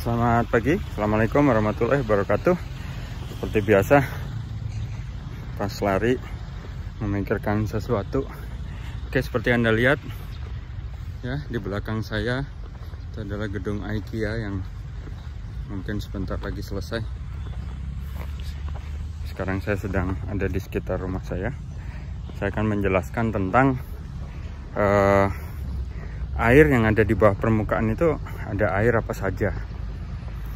Selamat pagi, assalamualaikum warahmatullahi wabarakatuh. Seperti biasa, pas lari memikirkan sesuatu. Oke, seperti Anda lihat ya, di belakang saya itu adalah gedung IKEA yang mungkin sebentar lagi selesai. Sekarang saya sedang ada di sekitar rumah saya. Saya akan menjelaskan tentang air yang ada di bawah permukaan. Itu ada air apa saja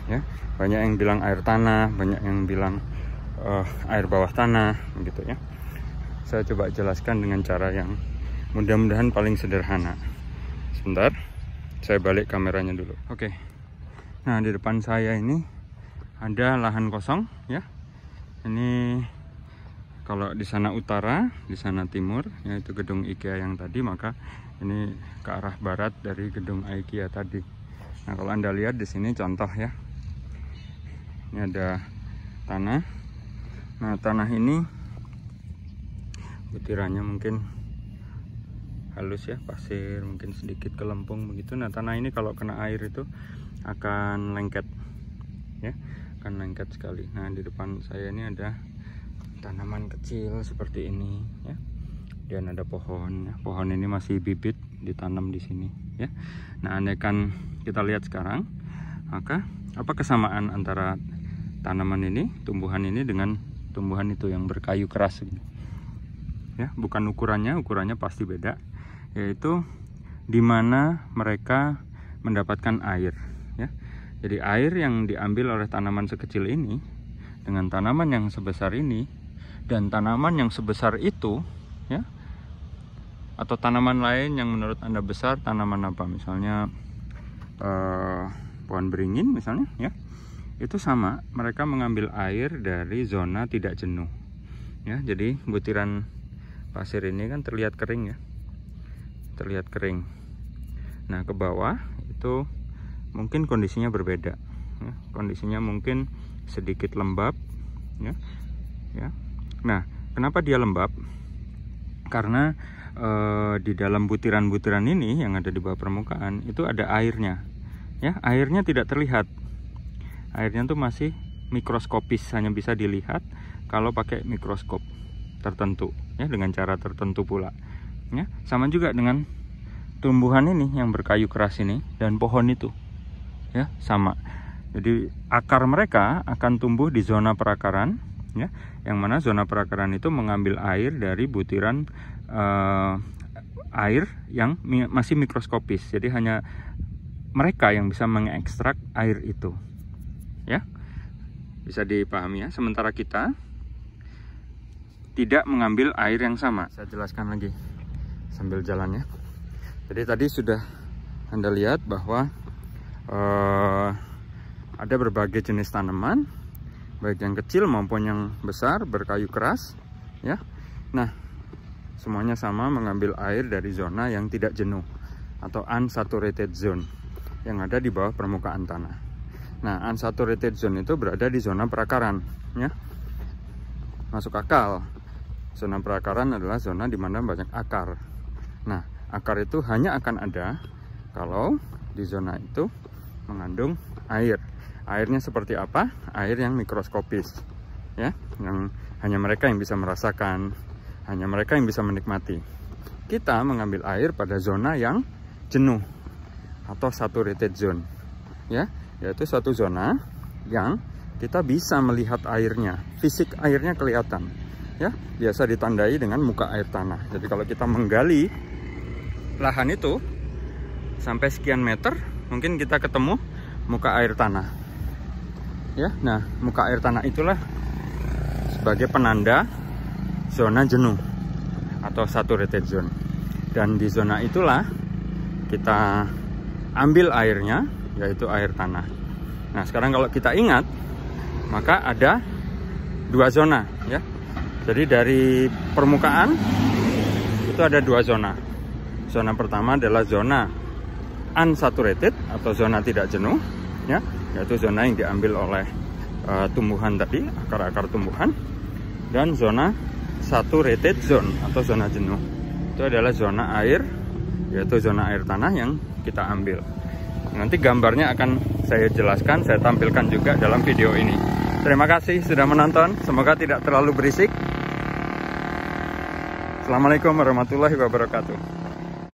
ya. Banyak yang bilang air tanah, banyak yang bilang air bawah tanah gitu ya. Saya coba jelaskan dengan cara yang mudah-mudahan paling sederhana. Sebentar, saya balik kameranya dulu. Oke, nah di depan saya ini ada lahan kosong ya. Ini kalau di sana utara, di sana timur, yaitu gedung IKEA yang tadi, maka ini ke arah barat dari gedung IKEA tadi. Nah, kalau Anda lihat di sini contoh ya, ini ada tanah. Nah, tanah ini butirannya mungkin halus ya, pasir, mungkin sedikit kelempung begitu. Nah, tanah ini kalau kena air itu akan lengket ya, akan lengket sekali. Nah, di depan saya ini ada tanaman kecil seperti ini ya, dan ada pohon ya. Pohon ini masih bibit ditanam di sini ya. Nah, andaikan kita lihat sekarang, maka apa kesamaan antara tanaman ini, tumbuhan ini dengan tumbuhan itu yang berkayu keras ya? Bukan ukurannya pasti beda, yaitu di mana mereka mendapatkan air ya. Jadi air yang diambil oleh tanaman sekecil ini dengan tanaman yang sebesar ini dan tanaman yang sebesar itu ya, atau tanaman lain yang menurut Anda besar, tanaman apa misalnya pohon beringin misalnya ya, itu sama, mereka mengambil air dari zona tidak jenuh ya. Jadi butiran pasir ini kan terlihat kering ya, terlihat kering. Nah, ke bawah itu mungkin kondisinya berbeda ya. Kondisinya mungkin sedikit lembab ya. Nah, kenapa dia lembab? Karena di dalam butiran-butiran ini yang ada di bawah permukaan itu ada airnya ya. Airnya tidak terlihat, airnya tuh masih mikroskopis, hanya bisa dilihat kalau pakai mikroskop tertentu ya, dengan cara tertentu pula ya. Sama juga dengan tumbuhan ini yang berkayu keras ini dan pohon itu ya, sama. Jadi akar mereka akan tumbuh di zona perakaran ya, yang mana zona perakaran itu mengambil air dari butiran air yang masih mikroskopis. Jadi hanya mereka yang bisa mengekstrak air itu ya, bisa dipahami ya. Sementara kita tidak mengambil air yang sama. Saya jelaskan lagi sambil jalan ya. Jadi tadi sudah Anda lihat bahwa ada berbagai jenis tanaman, baik yang kecil maupun yang besar, berkayu keras ya. Nah, semuanya sama mengambil air dari zona yang tidak jenuh atau unsaturated zone yang ada di bawah permukaan tanah. Nah, unsaturated zone itu berada di zona perakaran ya. Masuk akal. Zona perakaran adalah zona di mana banyak akar. Nah, akar itu hanya akan ada kalau di zona itu mengandung air. Airnya seperti apa? Air yang mikroskopis ya, yang hanya mereka yang bisa merasakan, hanya mereka yang bisa menikmati. Kita mengambil air pada zona yang jenuh atau saturated zone ya, yaitu suatu zona yang kita bisa melihat airnya, fisik airnya kelihatan ya, biasa ditandai dengan muka air tanah. Jadi kalau kita menggali lahan itu sampai sekian meter, mungkin kita ketemu muka air tanah ya. Nah, muka air tanah itulah sebagai penanda zona jenuh atau saturated zone, dan di zona itulah kita ambil airnya, yaitu air tanah. Nah, sekarang kalau kita ingat, maka ada dua zona ya. Jadi dari permukaan itu ada dua zona. Zona pertama adalah zona unsaturated atau zona tidak jenuh ya, yaitu zona yang diambil oleh tumbuhan tadi, akar-akar tumbuhan. Dan zona saturated zone atau zona jenuh itu adalah zona air, yaitu zona air tanah yang kita ambil. Nanti gambarnya akan saya jelaskan, saya tampilkan juga dalam video ini. Terima kasih sudah menonton, semoga tidak terlalu berisik. Assalamualaikum warahmatullahi wabarakatuh.